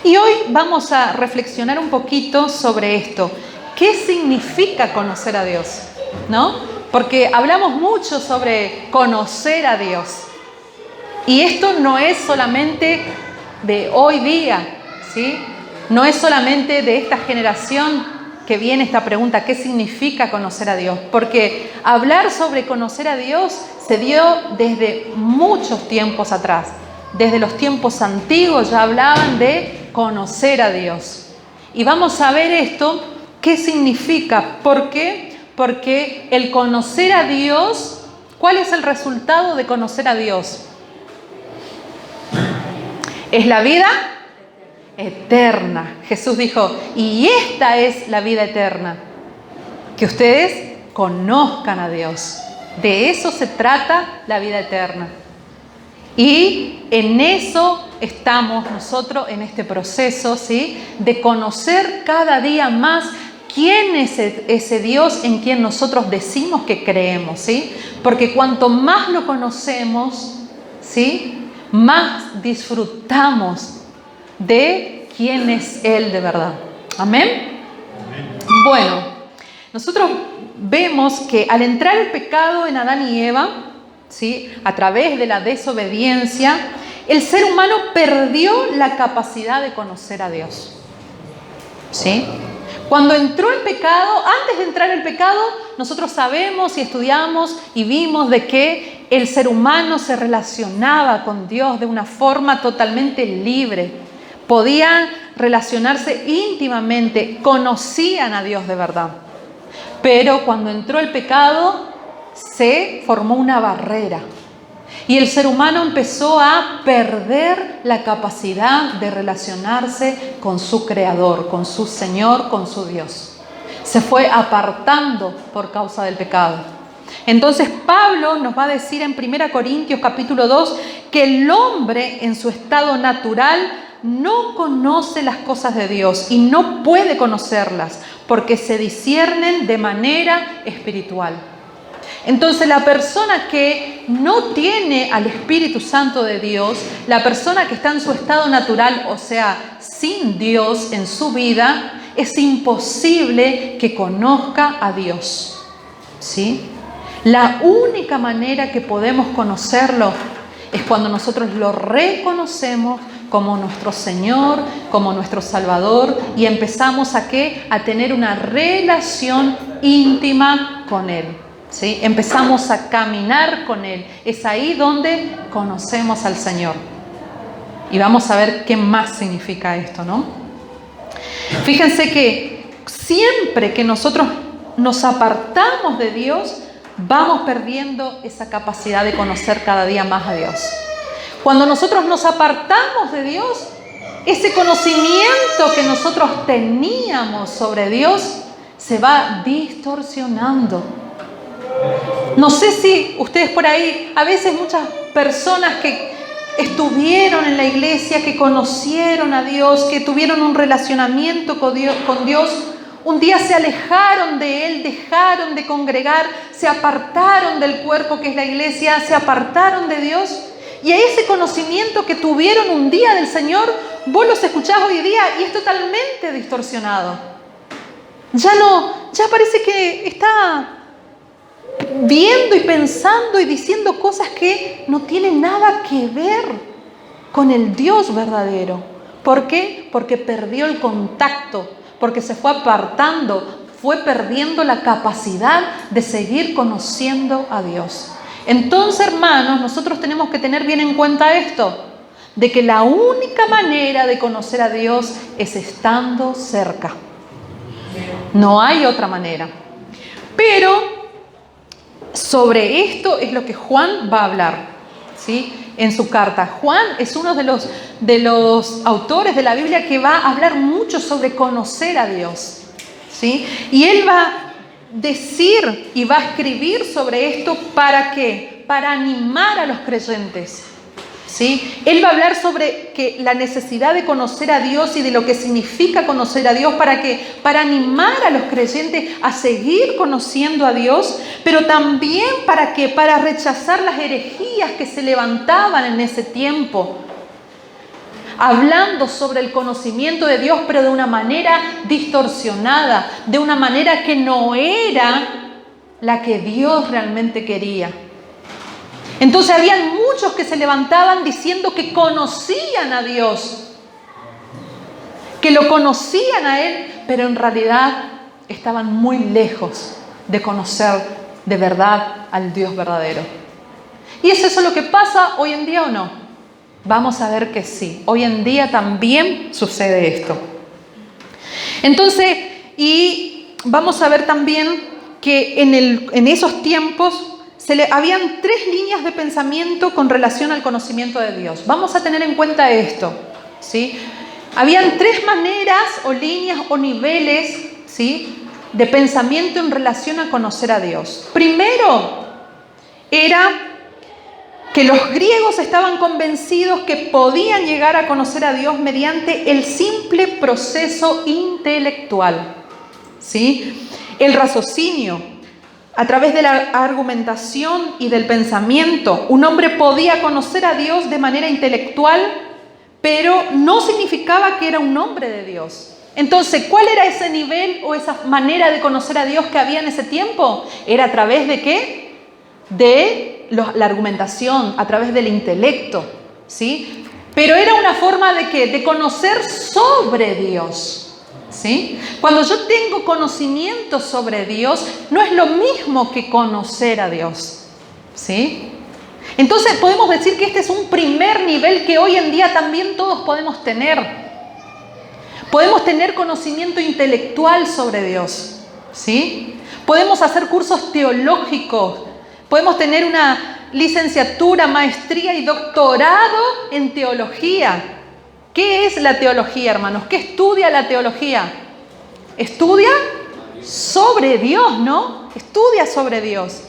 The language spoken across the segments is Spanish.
Y hoy vamos a reflexionar un poquito sobre esto. ¿Qué significa conocer a Dios? ¿No? Porque hablamos mucho sobre conocer a Dios. Y esto no es solamente de hoy día, ¿sí? No es solamente de esta generación que viene esta pregunta, ¿qué significa conocer a Dios? Porque hablar sobre conocer a Dios se dio desde muchos tiempos atrás. Desde los tiempos antiguos ya hablaban de conocer a Dios. Y vamos a ver esto, ¿qué significa? ¿Por qué? Porque el conocer a Dios, ¿cuál es el resultado de conocer a Dios? Es la vida eterna. Jesús dijo, y esta es la vida eterna, que ustedes conozcan a Dios. De eso se trata la vida eterna. Y en eso estamos nosotros, en este proceso, ¿sí? De conocer cada día más quién es ese Dios en quien nosotros decimos que creemos, ¿sí? Porque cuanto más lo conocemos, ¿sí? Más disfrutamos de quién es Él de verdad. ¿Amén? Bueno, nosotros vemos que al entrar el pecado en Adán y Eva, ¿sí? A través de la desobediencia, el ser humano perdió la capacidad de conocer a Dios. ¿Sí? Cuando entró el pecado, antes de entrar el pecado, nosotros sabemos y estudiamos y vimos de que el ser humano se relacionaba con Dios de una forma totalmente libre. Podían relacionarse íntimamente, conocían a Dios de verdad. Pero cuando entró el pecado, se formó una barrera. Y el ser humano empezó a perder la capacidad de relacionarse con su Creador, con su Señor, con su Dios. Se fue apartando por causa del pecado. Entonces Pablo nos va a decir en 1 Corintios capítulo 2 que el hombre en su estado natural no conoce las cosas de Dios y no puede conocerlas porque se disciernen de manera espiritual. Entonces la persona que no tiene al Espíritu Santo de Dios, la persona que está en su estado natural, o sea, sin Dios en su vida, es imposible que conozca a Dios. ¿Sí? La única manera que podemos conocerlo es cuando nosotros lo reconocemos como nuestro Señor, como nuestro Salvador, y empezamos a tener una relación íntima con Él. ¿Sí? Empezamos a caminar con Él. Es ahí donde conocemos al Señor. Y vamos a ver qué más significa esto, ¿no? Fíjense que siempre que nosotros nos apartamos de Dios, vamos perdiendo esa capacidad de conocer cada día más a Dios. Cuando nosotros nos apartamos de Dios, ese conocimiento que nosotros teníamos sobre Dios se va distorsionando. No sé si ustedes por ahí, a veces muchas personas que estuvieron en la iglesia, que conocieron a Dios, que tuvieron un relacionamiento con Dios, un día se alejaron de Él, dejaron de congregar, se apartaron del cuerpo que es la iglesia, se apartaron de Dios. Y a ese conocimiento que tuvieron un día del Señor, vos los escuchás hoy día y es totalmente distorsionado. Ya parece que está viendo y pensando y diciendo cosas que no tienen nada que ver con el Dios verdadero. ¿Por qué? Porque perdió el contacto, porque se fue apartando, fue perdiendo la capacidad de seguir conociendo a Dios. Entonces, hermanos, nosotros tenemos que tener bien en cuenta esto, de que la única manera de conocer a Dios es estando cerca. No hay otra manera. Pero sobre esto es lo que Juan va a hablar, ¿sí? En su carta. Juan es uno de los autores de la Biblia que va a hablar mucho sobre conocer a Dios, ¿sí? Y él va a decir y va a escribir sobre esto, ¿para qué? Para animar a los creyentes, ¿sí? Él va a hablar sobre la necesidad de conocer a Dios y de lo que significa conocer a Dios, para animar a los creyentes a seguir conociendo a Dios, pero también para rechazar las herejías que se levantaban en ese tiempo. hablando sobre el conocimiento de Dios, pero de una manera distorsionada, de una manera que no era la que Dios realmente quería. Entonces habían muchos que se levantaban diciendo que conocían a Dios, que lo conocían a Él, pero en realidad estaban muy lejos de conocer de verdad al Dios verdadero. ¿Y es eso lo que pasa hoy en día o no? Vamos a ver que sí. Hoy en día también sucede esto. Entonces, y vamos a ver también que en esos tiempos habían 3 líneas de pensamiento con relación al conocimiento de Dios. Vamos a tener en cuenta esto, ¿sí? Habían 3 maneras o líneas o niveles, ¿sí?, de pensamiento en relación a conocer a Dios. Primero, era que los griegos estaban convencidos que podían llegar a conocer a Dios mediante el simple proceso intelectual, ¿sí? El raciocinio. A través de la argumentación y del pensamiento, un hombre podía conocer a Dios de manera intelectual, pero no significaba que era un hombre de Dios. Entonces, ¿cuál era ese nivel o esa manera de conocer a Dios que había en ese tiempo? Era a través de ¿qué? De la argumentación, a través del intelecto, ¿sí? Pero era una forma de ¿qué? De conocer sobre Dios. ¿Sí? Cuando yo tengo conocimiento sobre Dios, no es lo mismo que conocer a Dios, ¿sí? Entonces podemos decir que este es un primer nivel que hoy en día también todos podemos tener. Podemos tener conocimiento intelectual sobre Dios, ¿sí? Podemos hacer cursos teológicos, podemos tener una licenciatura, maestría y doctorado en teología. ¿Qué es la teología, hermanos? ¿Qué estudia la teología? Estudia sobre Dios, ¿no? Estudia sobre Dios.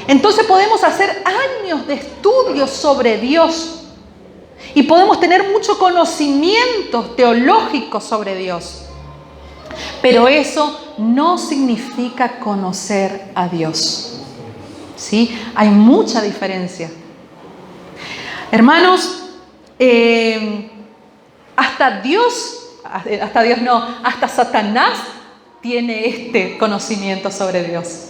Entonces podemos hacer años de estudio sobre Dios y podemos tener mucho conocimiento teológico sobre Dios. Pero eso no significa conocer a Dios, ¿sí? Hay mucha diferencia. Hermanos, hasta Satanás tiene este conocimiento sobre Dios.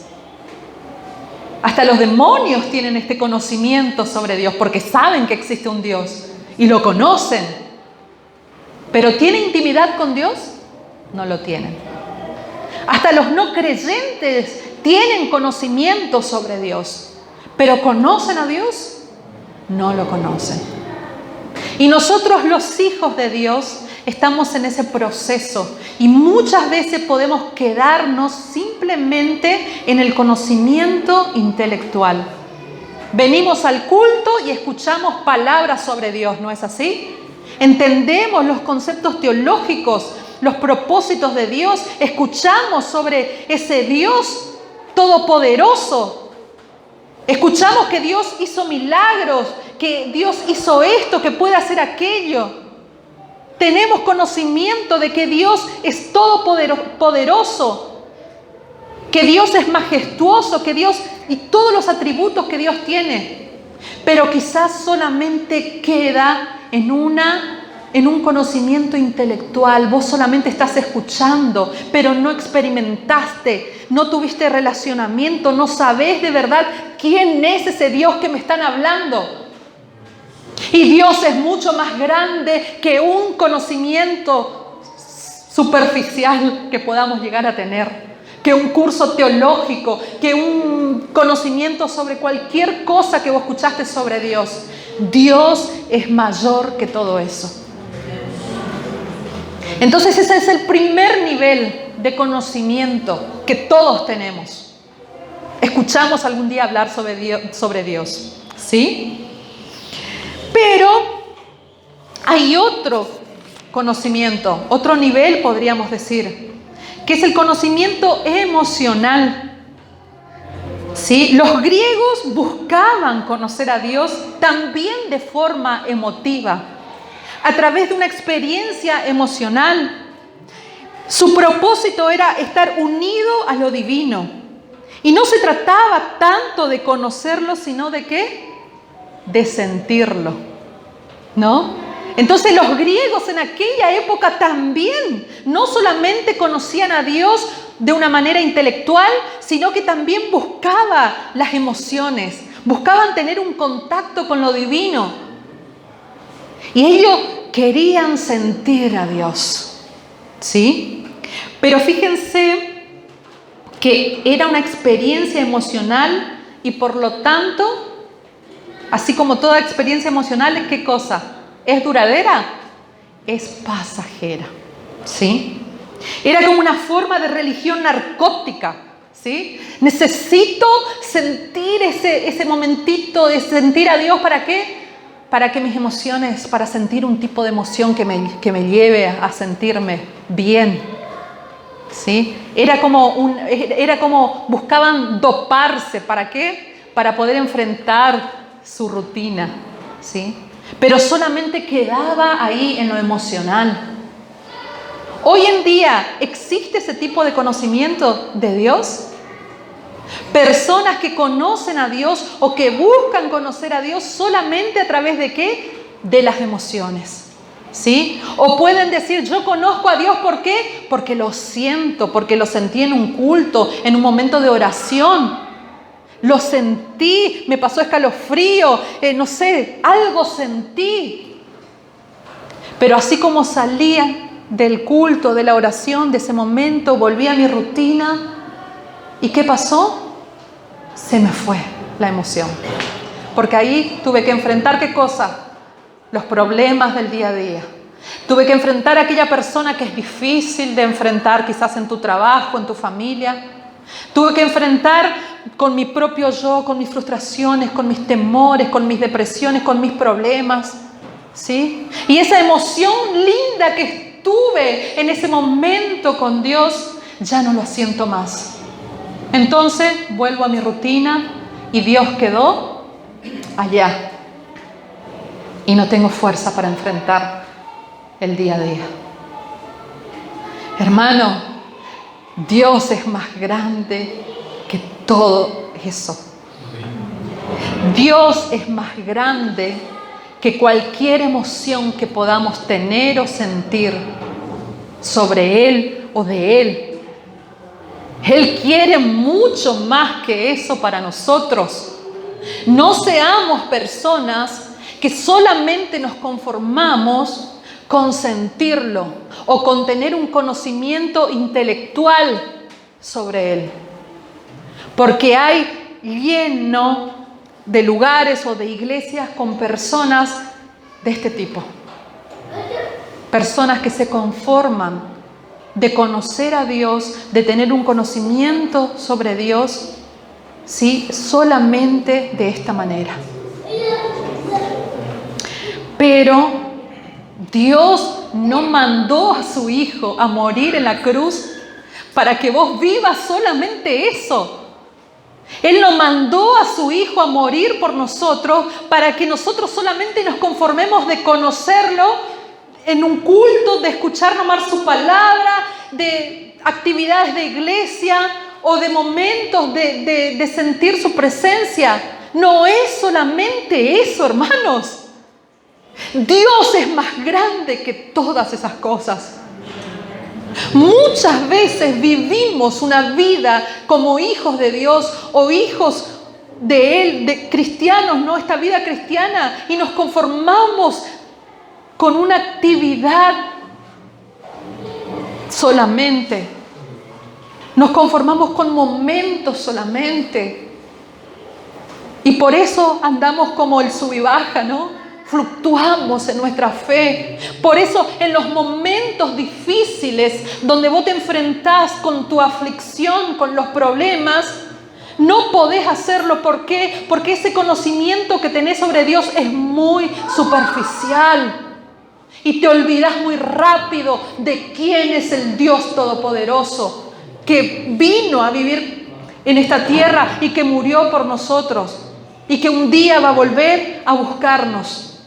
Hasta los demonios tienen este conocimiento sobre Dios porque saben que existe un Dios y lo conocen. ¿Pero tiene intimidad con Dios? No lo tienen. Hasta los no creyentes tienen conocimiento sobre Dios, pero ¿conocen a Dios? No lo conocen. Y nosotros los hijos de Dios estamos en ese proceso y muchas veces podemos quedarnos simplemente en el conocimiento intelectual. Venimos al culto y escuchamos palabras sobre Dios, ¿no es así? Entendemos los conceptos teológicos, los propósitos de Dios, escuchamos sobre ese Dios todopoderoso. Escuchamos que Dios hizo milagros, que Dios hizo esto, que puede hacer aquello. Tenemos conocimiento de que Dios es todopoderoso, que Dios es majestuoso, que Dios y todos los atributos que Dios tiene. Pero quizás solamente queda en un conocimiento intelectual. Vos solamente estás escuchando, pero no experimentaste, no tuviste relacionamiento, no sabés de verdad quién es ese Dios que me están hablando. Y Dios es mucho más grande que un conocimiento superficial que podamos llegar a tener, que un curso teológico, que un conocimiento sobre cualquier cosa que vos escuchaste sobre Dios. Dios es mayor que todo eso. Entonces ese es el primer nivel de conocimiento que todos tenemos. Escuchamos algún día hablar sobre Dios, ¿sí? Pero hay otro conocimiento, otro nivel podríamos decir, que es el conocimiento emocional. ¿Sí? Los griegos buscaban conocer a Dios también de forma emotiva, a través de una experiencia emocional. Su propósito era estar unido a lo divino. Y no se trataba tanto de conocerlo, sino de ¿qué? De sentirlo, ¿no? Entonces los griegos en aquella época también no solamente conocían a Dios de una manera intelectual, sino que también buscaban las emociones, buscaban tener un contacto con lo divino. Y ellos querían sentir a Dios, ¿sí? Pero fíjense que era una experiencia emocional y por lo tanto, así como toda experiencia emocional, ¿qué cosa? ¿Es duradera? Es pasajera, ¿sí? Era como una forma de religión narcótica, ¿sí? Necesito sentir ese momentito de sentir a Dios, ¿para qué? Para que mis emociones, para sentir un tipo de emoción que me lleve a sentirme bien, ¿sí? Era como buscaban doparse, ¿para qué? Para poder enfrentar su rutina, ¿sí? Pero solamente quedaba ahí en lo emocional. Hoy en día, ¿existe ese tipo de conocimiento de Dios? Personas que conocen a Dios o que buscan conocer a Dios solamente a través de ¿qué? De las emociones, ¿sí? O pueden decir, yo conozco a Dios, ¿por qué? Porque lo siento, porque lo sentí en un culto, en un momento de oración. Lo sentí, me pasó escalofrío, no sé, algo sentí. Pero así como salía del culto, de la oración, de ese momento, volví a mi rutina. ¿Y qué pasó? Se me fue la emoción. Porque ahí tuve que enfrentar, ¿qué cosa? Los problemas del día a día. Tuve que enfrentar a aquella persona que es difícil de enfrentar, quizás en tu trabajo, en tu familia. Tuve que enfrentar con mi propio yo, con mis frustraciones, con mis temores, con mis depresiones, con mis problemas, ¿sí? Y esa emoción linda que estuve en ese momento con Dios, ya no lo siento más. Entonces vuelvo a mi rutina y Dios quedó allá. Y no tengo fuerza para enfrentar el día a día. Hermano, Dios es más grande que todo eso. Dios es más grande que cualquier emoción que podamos tener o sentir sobre Él o de Él. Él quiere mucho más que eso para nosotros. No seamos personas que solamente nos conformamos con sentirlo o con tener un conocimiento intelectual sobre Él. Porque hay lleno de lugares o de iglesias con personas de este tipo. Personas que se conforman de conocer a Dios, de tener un conocimiento sobre Dios, ¿sí? Solamente de esta manera. Pero Dios no mandó a su Hijo a morir en la cruz para que vos vivas solamente eso. Él no mandó a su Hijo a morir por nosotros para que nosotros solamente nos conformemos de conocerlo en un culto, de escuchar nomás su palabra, de actividades de iglesia o de momentos de sentir su presencia. No es solamente eso, hermanos. Dios es más grande que todas esas cosas. Muchas veces vivimos una vida como hijos de Dios o hijos de Él, de cristianos, ¿no? Esta vida cristiana, y nos conformamos con una actividad solamente. Nos conformamos con momentos solamente. Y por eso andamos como el sub y baja, ¿no? Fluctuamos en nuestra fe. Por eso en los momentos difíciles donde vos te enfrentás con tu aflicción, con los problemas, no podés hacerlo. ¿Por qué? Porque ese conocimiento que tenés sobre Dios es muy superficial. Y te olvidas muy rápido de quién es el Dios Todopoderoso que vino a vivir en esta tierra y que murió por nosotros y que un día va a volver a buscarnos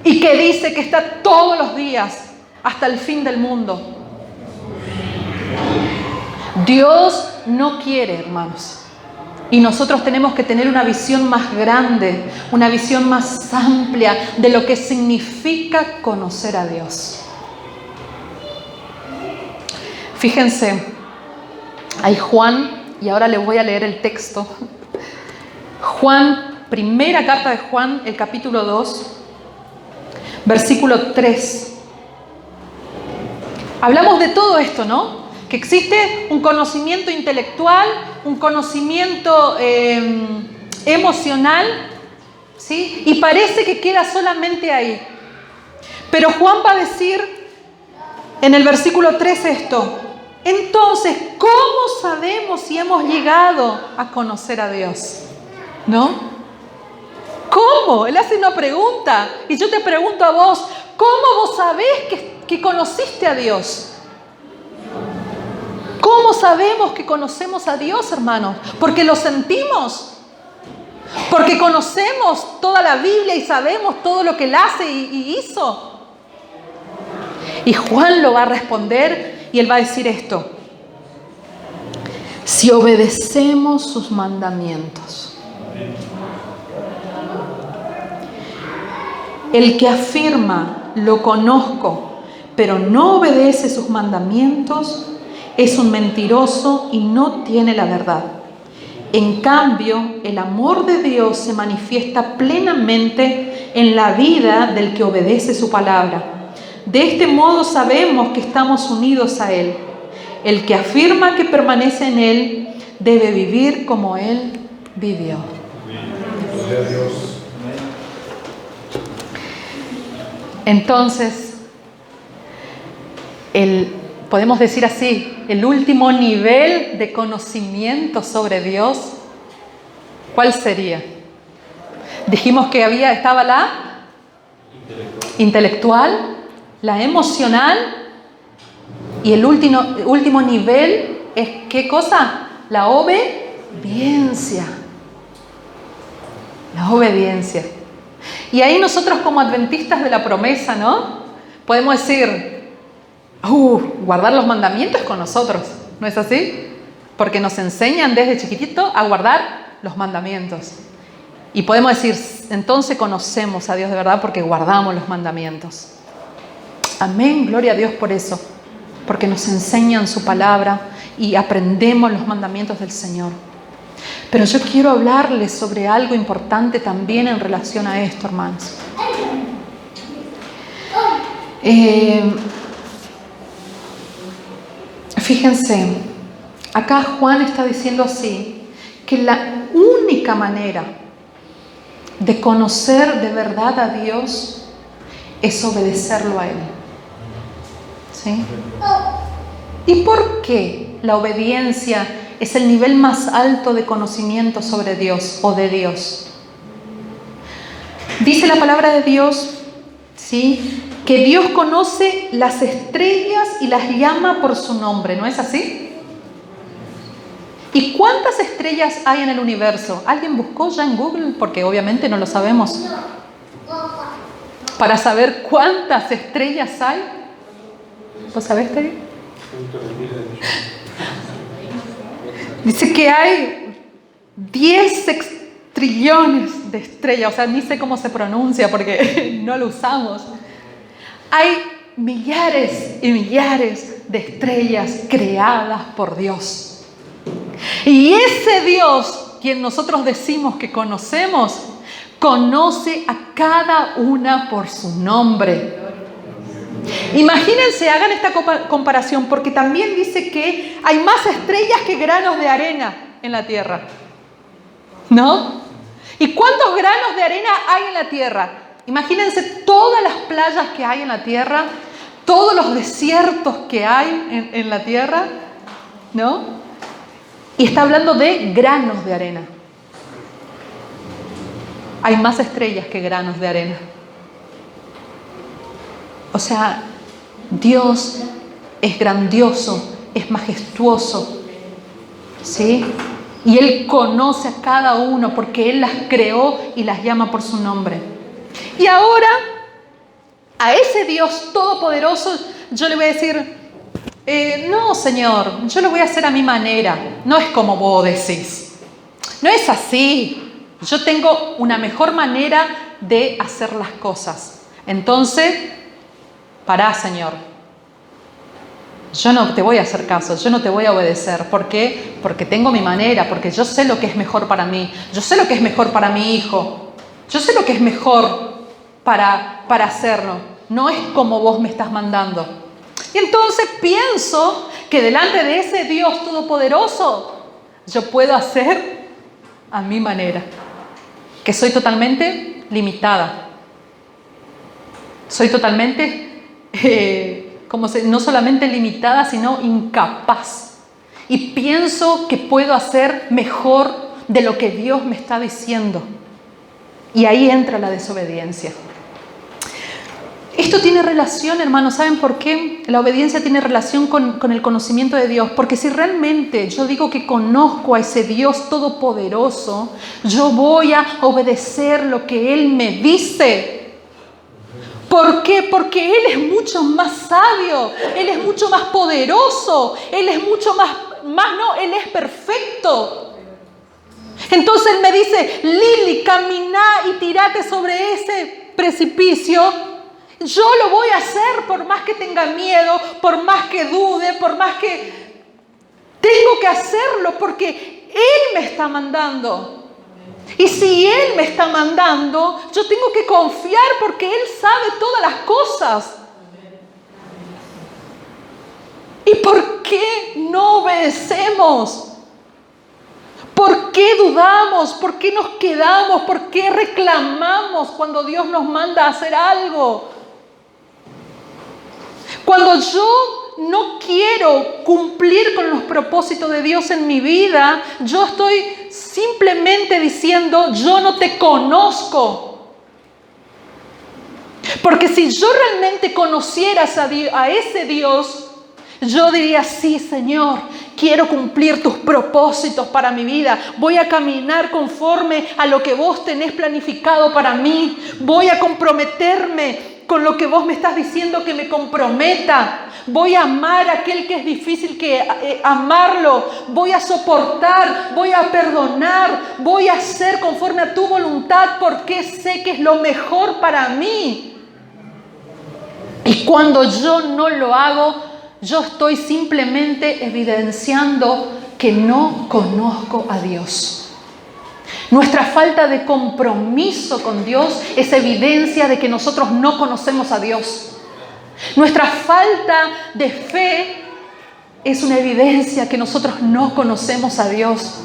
y que dice que está todos los días hasta el fin del mundo. Dios no quiere, hermanos, Y nosotros tenemos que tener una visión más grande, una visión más amplia de lo que significa conocer a Dios. Fíjense, hay Juan, y ahora les voy a leer el texto. Juan, primera carta de Juan, el capítulo 2, versículo 3. Hablamos de todo esto, ¿no? Que existe un conocimiento intelectual, un conocimiento emocional, ¿sí? Y parece que queda solamente ahí. Pero Juan va a decir en el versículo 3 esto: entonces, ¿cómo sabemos si hemos llegado a conocer a Dios? ¿No? ¿Cómo? Él hace una pregunta y yo te pregunto a vos, ¿cómo vos sabés que conociste a Dios? ¿Cómo sabemos que conocemos a Dios, hermanos? ¿Porque lo sentimos? ¿Porque conocemos toda la Biblia y sabemos todo lo que Él hace y hizo? Y Juan lo va a responder y él va a decir esto: si obedecemos sus mandamientos. El que afirma, lo conozco, pero no obedece sus mandamientos, es un mentiroso y no tiene la verdad. En cambio, el amor de Dios se manifiesta plenamente en la vida del que obedece su palabra. De este modo sabemos que estamos unidos a Él. El que afirma que permanece en Él debe vivir como Él vivió. Entonces, podemos decir así, el último nivel de conocimiento sobre Dios, ¿cuál sería? Dijimos que estaba la intelectual, la emocional, y el último nivel es ¿qué cosa? La obediencia. La obediencia. Y ahí nosotros como adventistas de la promesa, ¿no? Podemos decir, guardar los mandamientos con nosotros, ¿no es así? Porque nos enseñan desde chiquitito a guardar los mandamientos. Y podemos decir, entonces conocemos a Dios de verdad porque guardamos los mandamientos. Amén, gloria a Dios por eso. Porque nos enseñan su palabra y aprendemos los mandamientos del Señor. Pero yo quiero hablarles sobre algo importante también en relación a esto, hermanos. Fíjense, acá Juan está diciendo así, que la única manera de conocer de verdad a Dios es obedecerlo a Él. ¿Sí? ¿Y por qué la obediencia es el nivel más alto de conocimiento sobre Dios o de Dios? Dice la palabra de Dios, ¿sí?, que Dios conoce las estrellas y las llama por su nombre, ¿no es así? ¿Y cuántas estrellas hay en el universo? ¿Alguien buscó ya en Google? Porque obviamente no lo sabemos. Para saber cuántas estrellas hay. ¿Vos sabés, Teddy? Dice que hay 10 trillones de estrellas. O sea, ni sé cómo se pronuncia porque no lo usamos. Hay millares y millares de estrellas creadas por Dios. Y ese Dios, quien nosotros decimos que conocemos, conoce a cada una por su nombre. Imagínense, hagan esta comparación, porque también dice que hay más estrellas que granos de arena en la tierra, ¿no? ¿Y cuántos granos de arena hay en la tierra? Imagínense todas las playas que hay en la tierra, todos los desiertos que hay en la tierra, ¿no? Y está hablando de granos de arena. Hay más estrellas que granos de arena. O sea, Dios es grandioso, es majestuoso, ¿sí? Y Él conoce a cada uno porque Él las creó y las llama por su nombre. Y ahora, a ese Dios todopoderoso, yo le voy a decir, no, Señor, yo lo voy a hacer a mi manera, no es como vos decís. no es así. Yo tengo una mejor manera de hacer las cosas. Entonces, pará, Señor. Yo no te voy a hacer caso, yo no te voy a obedecer. ¿Por qué? Porque tengo mi manera, porque yo sé lo que es mejor para mí. Yo sé lo que es mejor para mi hijo. Yo sé lo que es mejor para hacerlo. No es como vos me estás mandando. Y entonces pienso que delante de ese Dios todopoderoso, yo puedo hacer a mi manera. Que soy totalmente limitada. Soy totalmente... no solamente limitada, sino incapaz. Y pienso que puedo hacer mejor de lo que Dios me está diciendo. Y ahí entra la desobediencia. Esto tiene relación, hermanos, ¿saben por qué? La obediencia tiene relación con el conocimiento de Dios. Porque si realmente yo digo que conozco a ese Dios todopoderoso, yo voy a obedecer lo que Él me dice. ¿Por qué? Porque Él es mucho más sabio, Él es mucho más poderoso, Él es mucho Él es perfecto. Entonces Él me dice, Lili, camina y tírate sobre ese precipicio. Yo lo voy a hacer por más que tenga miedo, por más que dude, por más que... Tengo que hacerlo porque Él me está mandando. Y si Él me está mandando, yo tengo que confiar porque Él sabe todas las cosas. ¿Y por qué no obedecemos? ¿Por qué dudamos? ¿Por qué nos quedamos? ¿Por qué reclamamos cuando Dios nos manda a hacer algo? Cuando yo no quiero cumplir con los propósitos de Dios en mi vida, yo estoy simplemente diciendo, yo no te conozco. Porque si yo realmente conociera a ese Dios, yo diría, sí, Señor, quiero cumplir tus propósitos para mi vida. Voy a caminar conforme a lo que vos tenés planificado para mí. Voy a comprometerme con lo que vos me estás diciendo que me comprometa. Voy a amar a aquel que es difícil amarlo. Voy a soportar, voy a perdonar, voy a hacer conforme a tu voluntad porque sé que es lo mejor para mí. Y cuando yo no lo hago, yo estoy simplemente evidenciando que no conozco a Dios. Nuestra falta de compromiso con Dios es evidencia de que nosotros no conocemos a Dios. Nuestra falta de fe es una evidencia que nosotros no conocemos a Dios.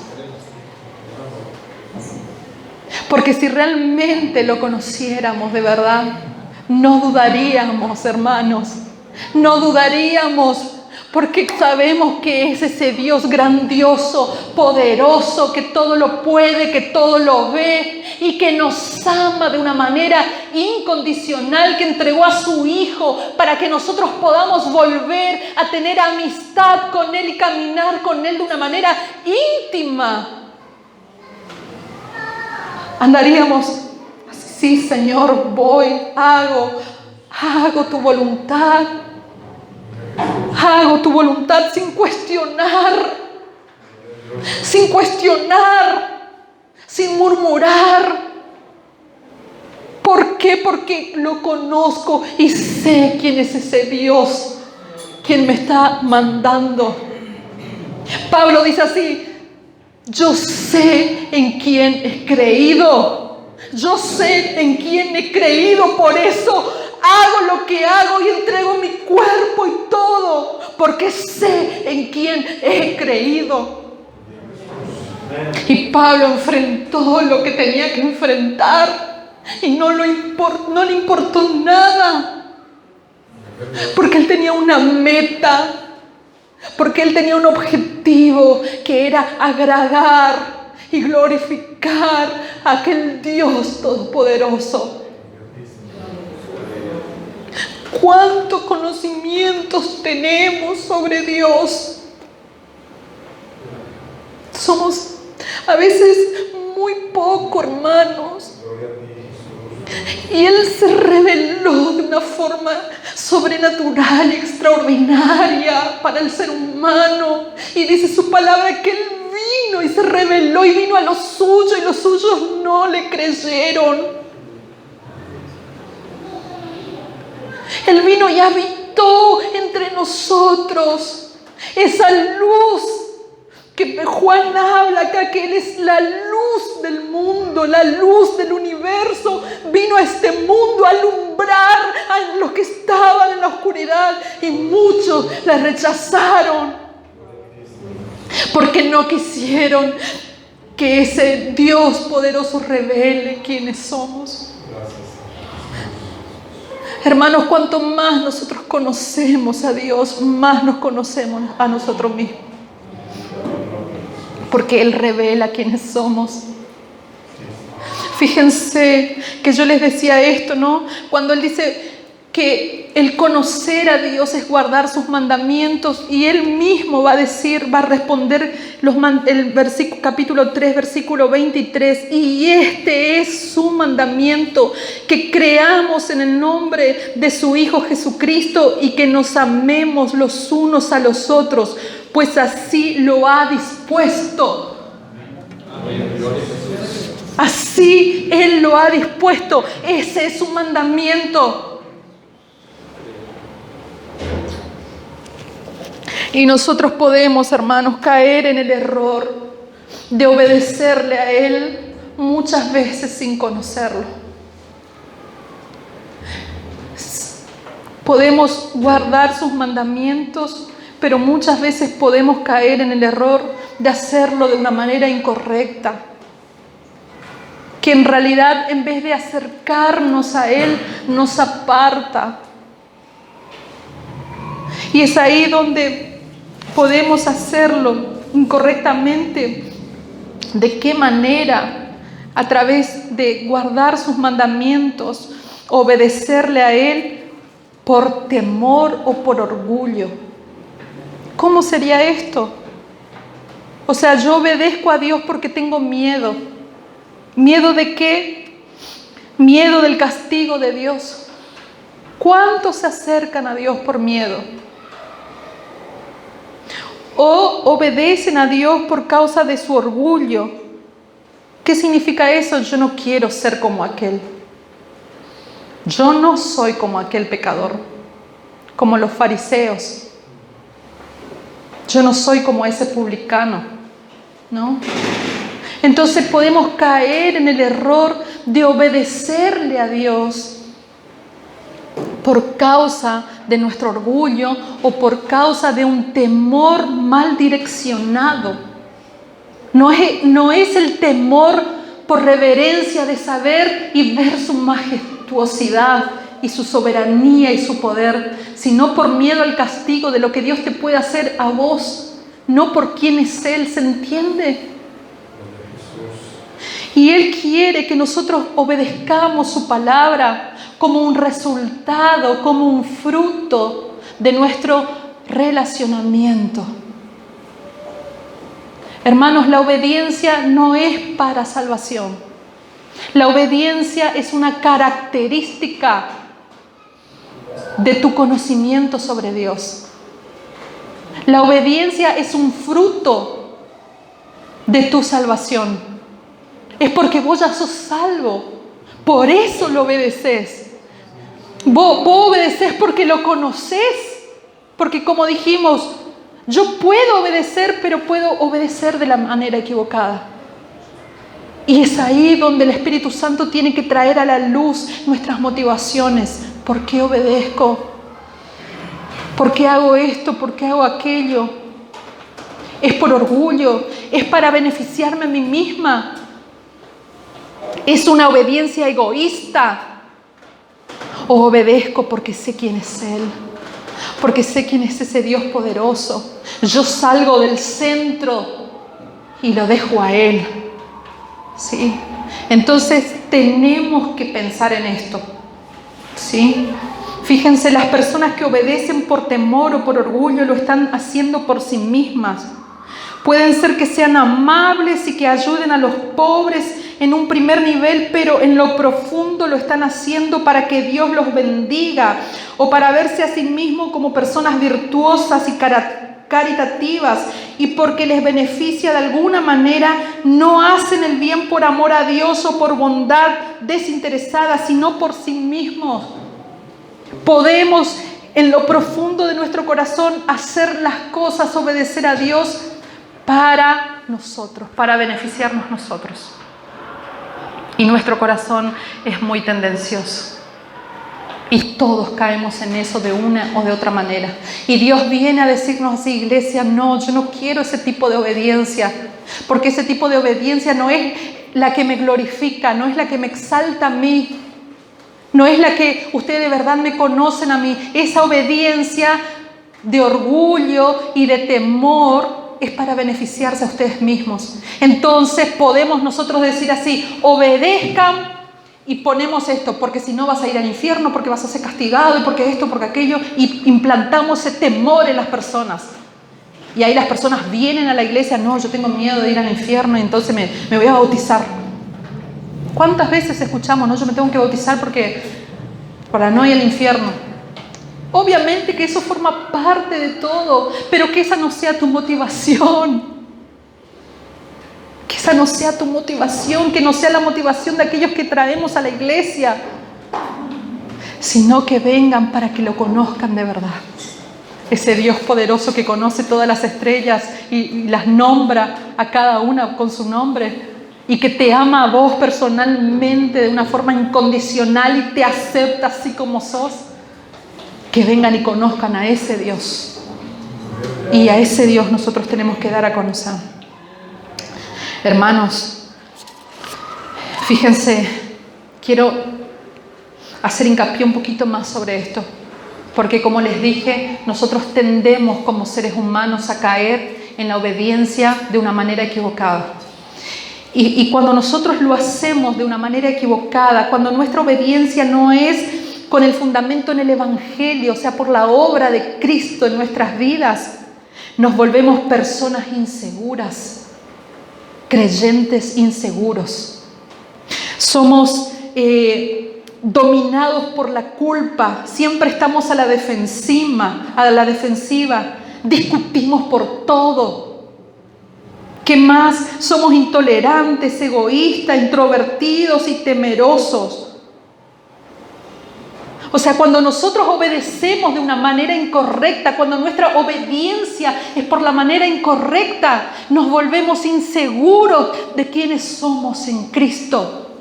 Porque si realmente lo conociéramos de verdad, no dudaríamos, hermanos. No dudaríamos. Porque sabemos que es ese Dios grandioso, poderoso, que todo lo puede, que todo lo ve y que nos ama de una manera incondicional, que entregó a su Hijo para que nosotros podamos volver a tener amistad con Él y caminar con Él de una manera íntima. Andaríamos, sí, Señor, voy, hago tu voluntad. Hago tu voluntad sin cuestionar, sin murmurar. ¿Por qué? Porque lo conozco y sé quién es ese Dios, quien me está mandando. Pablo dice así, yo sé en quién he creído. Yo sé en quién he creído, por eso hago lo que hago y entrego mi cuerpo y todo, porque sé en quién he creído. Y Pablo enfrentó lo que tenía que enfrentar y no le importó nada, porque él tenía una meta, porque él tenía un objetivo que era agradar y glorificar a aquel Dios todopoderoso. ¿Cuántos conocimientos tenemos sobre Dios? Somos a veces muy poco, hermanos. Y Él se reveló de una forma sobrenatural y extraordinaria para el ser humano. Y dice su palabra que Él vino y se rebeló y vino a lo suyo y los suyos no le creyeron. Él vino y habitó entre nosotros. Esa luz que Juan habla acá, que Él es la luz del mundo, la luz del universo, vino a este mundo a alumbrar a los que estaban en la oscuridad, y muchos la rechazaron porque no quisieron que ese Dios poderoso revele quiénes somos. Hermanos, cuanto más nosotros conocemos a Dios, más nos conocemos a nosotros mismos. Porque Él revela quiénes somos. Fíjense que yo les decía esto, ¿no? Cuando Él dice que el conocer a Dios es guardar sus mandamientos, y Él mismo va a decir, va a responder el capítulo 3, versículo 23, y este es su mandamiento, que creamos en el nombre de su Hijo Jesucristo y que nos amemos los unos a los otros, pues así lo ha dispuesto. Así Él lo ha dispuesto. Ese es su mandamiento. Y nosotros podemos, hermanos, caer en el error de obedecerle a Él muchas veces sin conocerlo. Podemos guardar sus mandamientos, pero muchas veces podemos caer en el error de hacerlo de una manera incorrecta, que en realidad, en vez de acercarnos a Él, nos aparta. Y es ahí donde podemos hacerlo incorrectamente. ¿De qué manera? A través de guardar sus mandamientos, obedecerle a Él por temor o por orgullo. ¿Cómo sería esto? O sea, yo obedezco a Dios porque tengo miedo. ¿Miedo de qué? Miedo del castigo de Dios. ¿Cuántos se acercan a Dios por miedo? O obedecen a Dios por causa de su orgullo. ¿Qué significa eso? Yo no quiero ser como aquel. Yo no soy como aquel pecador, como los fariseos. Yo no soy como ese publicano, ¿no? Entonces podemos caer en el error de obedecerle a Dios por causa de nuestro orgullo o por causa de un temor mal direccionado. No es el temor por reverencia de saber y ver su majestuosidad y su soberanía y su poder, sino por miedo al castigo de lo que Dios te puede hacer a vos, no por quién es Él. ¿Se entiende? Y Él quiere que nosotros obedezcamos su palabra como un resultado, como un fruto de nuestro relacionamiento. Hermanos, la obediencia no es para salvación. La obediencia es una característica de tu conocimiento sobre Dios. La obediencia es un fruto de tu salvación. Es porque vos ya sos salvo. Por eso lo obedeces. Vos obedeces porque lo conoces. Porque como dijimos, yo puedo obedecer, pero puedo obedecer de la manera equivocada. Y es ahí donde el Espíritu Santo tiene que traer a la luz nuestras motivaciones. ¿Por qué obedezco? ¿Por qué hago esto? ¿Por qué hago aquello? ¿Es por orgullo? ¿Es para beneficiarme a mí misma? ¿Es una obediencia egoísta? ¿O obedezco porque sé quién es Él? Porque sé quién es ese Dios poderoso. Yo salgo del centro y lo dejo a Él. ¿Sí? Entonces tenemos que pensar en esto. ¿Sí? Fíjense, las personas que obedecen por temor o por orgullo lo están haciendo por sí mismas. Pueden ser que sean amables y que ayuden a los pobres en un primer nivel, pero en lo profundo lo están haciendo para que Dios los bendiga o para verse a sí mismos como personas virtuosas y caritativas y porque les beneficia de alguna manera, no hacen el bien por amor a Dios o por bondad desinteresada, sino por sí mismos. Podemos en lo profundo de nuestro corazón hacer las cosas, obedecer a Dios para nosotros, para beneficiarnos nosotros. Y nuestro corazón es muy tendencioso. Y todos caemos en eso de una o de otra manera. Y Dios viene a decirnos así, iglesia, no, yo no quiero ese tipo de obediencia. Porque ese tipo de obediencia no es la que me glorifica, no es la que me exalta a mí. No es la que ustedes de verdad me conocen a mí. Esa obediencia de orgullo y de temor es para beneficiarse a ustedes mismos. Entonces podemos nosotros decir así, obedezcan y ponemos esto, porque si no vas a ir al infierno, porque vas a ser castigado, y porque esto, porque aquello, y implantamos ese temor en las personas. Y ahí las personas vienen a la iglesia, no, yo tengo miedo de ir al infierno y entonces me voy a bautizar. ¿Cuántas veces escuchamos, no, yo me tengo que bautizar para no ir al infierno? Obviamente que eso forma parte de todo, pero que esa no sea tu motivación. Que esa no sea tu motivación, que no sea la motivación de aquellos que traemos a la iglesia, sino que vengan para que lo conozcan de verdad. Ese Dios poderoso que conoce todas las estrellas y las nombra a cada una con su nombre, y que te ama a vos personalmente de una forma incondicional y te acepta así como sos. Que vengan y conozcan a ese Dios. Y a ese Dios nosotros tenemos que dar a conocer. Hermanos, fíjense, quiero hacer hincapié un poquito más sobre esto. Porque como les dije, nosotros tendemos como seres humanos a caer en la obediencia de una manera equivocada. Y cuando nosotros lo hacemos de una manera equivocada, cuando nuestra obediencia no es con el fundamento en el Evangelio, o sea, por la obra de Cristo en nuestras vidas, nos volvemos personas inseguras, creyentes inseguros. Somos dominados por la culpa, siempre estamos a la defensiva, discutimos por todo. ¿Qué más? Somos intolerantes, egoístas, introvertidos y temerosos. O sea, cuando nosotros obedecemos de una manera incorrecta, cuando nuestra obediencia es por la manera incorrecta, nos volvemos inseguros de quiénes somos en Cristo.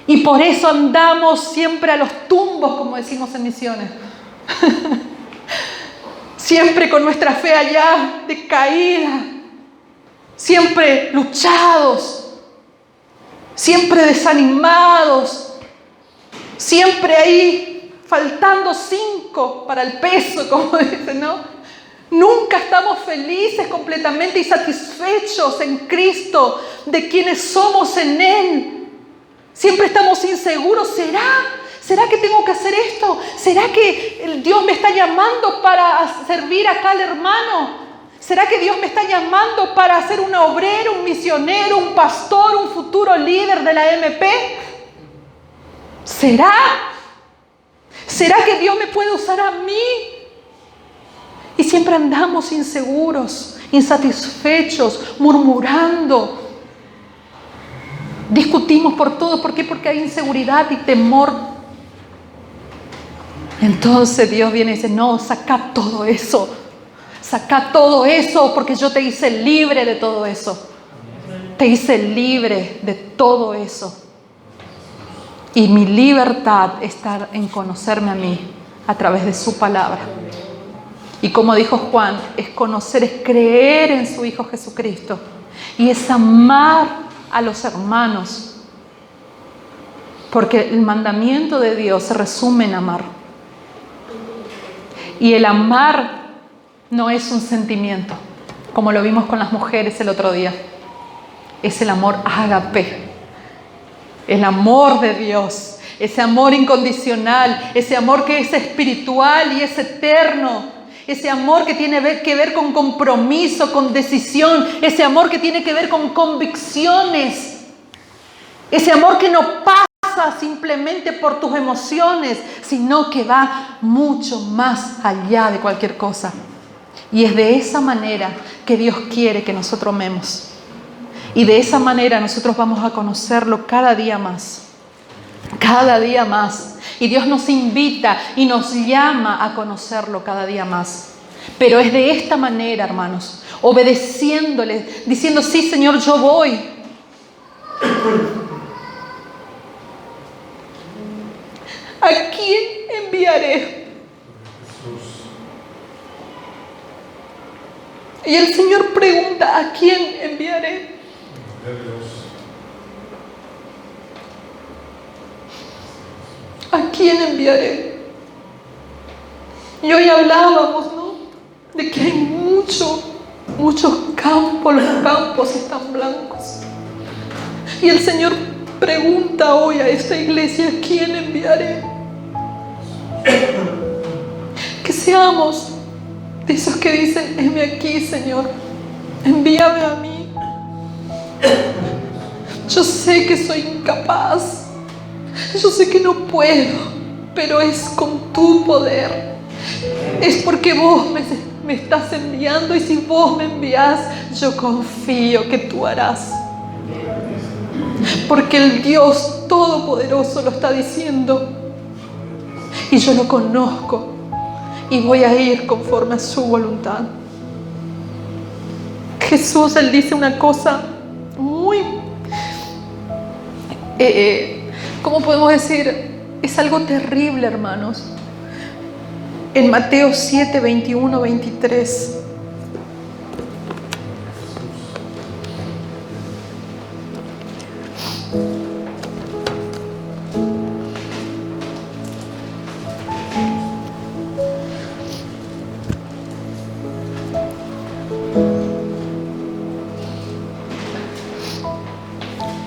Y por eso andamos siempre a los tumbos, como decimos en Misiones. Siempre con nuestra fe allá decaída. Siempre luchados. Siempre desanimados. Siempre ahí faltando 5 para el peso, como dicen, ¿no? Nunca estamos felices completamente y satisfechos en Cristo de quienes somos en Él. Siempre estamos inseguros. ¿Será que tengo que hacer esto? ¿Será que Dios me está llamando para servir acá al hermano? ¿Será que Dios me está llamando para ser un obrero, un misionero, un pastor, un futuro líder de la MP? ¿Será? ¿Será que Dios me puede usar a mí? Y siempre andamos inseguros, insatisfechos, murmurando. Discutimos por todo. ¿Por qué? Porque hay inseguridad y temor. Entonces Dios viene y dice, no, saca todo eso. Saca todo eso porque yo te hice libre de todo eso. Te hice libre de todo eso. Y mi libertad está en conocerme a mí a través de su palabra. Y como dijo Juan, es conocer, es creer en su Hijo Jesucristo. Y es amar a los hermanos. Porque el mandamiento de Dios se resume en amar. Y el amar no es un sentimiento, como lo vimos con las mujeres el otro día. Es el amor ágape. El amor de Dios. Ese amor incondicional. Ese amor que es espiritual y es eterno. Ese amor que tiene que ver con compromiso, con decisión. Ese amor que tiene que ver con convicciones. Ese amor que no pasa simplemente por tus emociones, sino que va mucho más allá de cualquier cosa. Y es de esa manera que Dios quiere que nosotros amemos. Y de esa manera nosotros vamos a conocerlo cada día más. Cada día más. Y Dios nos invita y nos llama a conocerlo cada día más. Pero es de esta manera, hermanos, obedeciéndole, diciendo: sí, Señor, yo voy. ¿A quién enviaré? Y el Señor pregunta: ¿a quién enviaré? ¿A quién enviaré? Y hoy hablábamos, ¿no?, de que hay muchos campos, los campos están blancos. Y el Señor pregunta hoy a esta iglesia: ¿a quién enviaré? Que seamos de esos que dicen: heme aquí, Señor, envíame a mí. Yo sé que soy incapaz, yo sé que no puedo, pero es con tu poder. Es porque vos me estás enviando, y si vos me envías, yo confío que tú harás. Porque el Dios Todopoderoso lo está diciendo, y yo lo conozco, y voy a ir conforme a su voluntad. Jesús, Él dice una cosa muy, ¿cómo podemos decir? Es algo terrible, hermanos. En Mateo 7, 21, 23.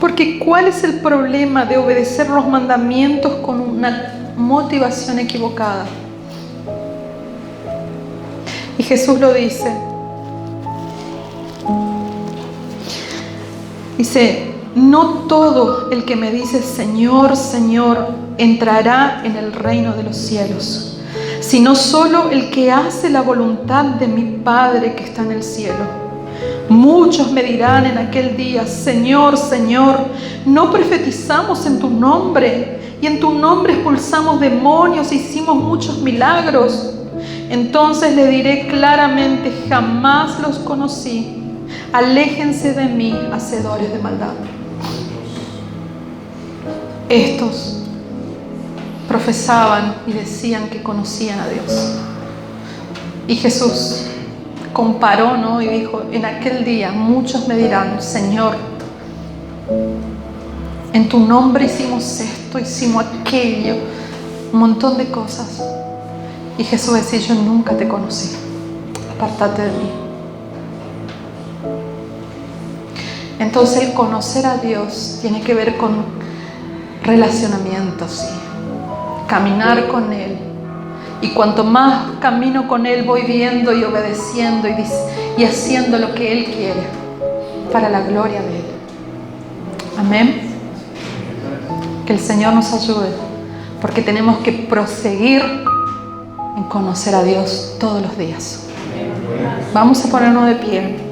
Porque ¿cuál es el problema de obedecer los mandamientos con una motivación equivocada? Y Jesús lo dice. Dice: no todo el que me dice Señor, Señor, entrará en el reino de los cielos, sino solo el que hace la voluntad de mi Padre que está en el cielo. Muchos me dirán en aquel día: Señor, Señor, ¿no profetizamos en tu nombre? Y en tu nombre expulsamos demonios e hicimos muchos milagros. Entonces le diré claramente: jamás los conocí. Aléjense de mí, hacedores de maldad. Estos profesaban y decían que conocían a Dios. Y Jesús comparó, ¿no?, y dijo: en aquel día muchos me dirán: Señor, en tu nombre hicimos esto, hicimos aquello, un montón de cosas. Y Jesús decía: yo nunca te conocí, apártate de mí. Entonces el conocer a Dios tiene que ver con relacionamiento, sí, caminar con Él. Y cuanto más camino con Él, voy viendo y obedeciendo y haciendo lo que Él quiere para la gloria de Él. Amén. Que el Señor nos ayude, porque tenemos que proseguir en conocer a Dios todos los días. Vamos a ponernos de pie.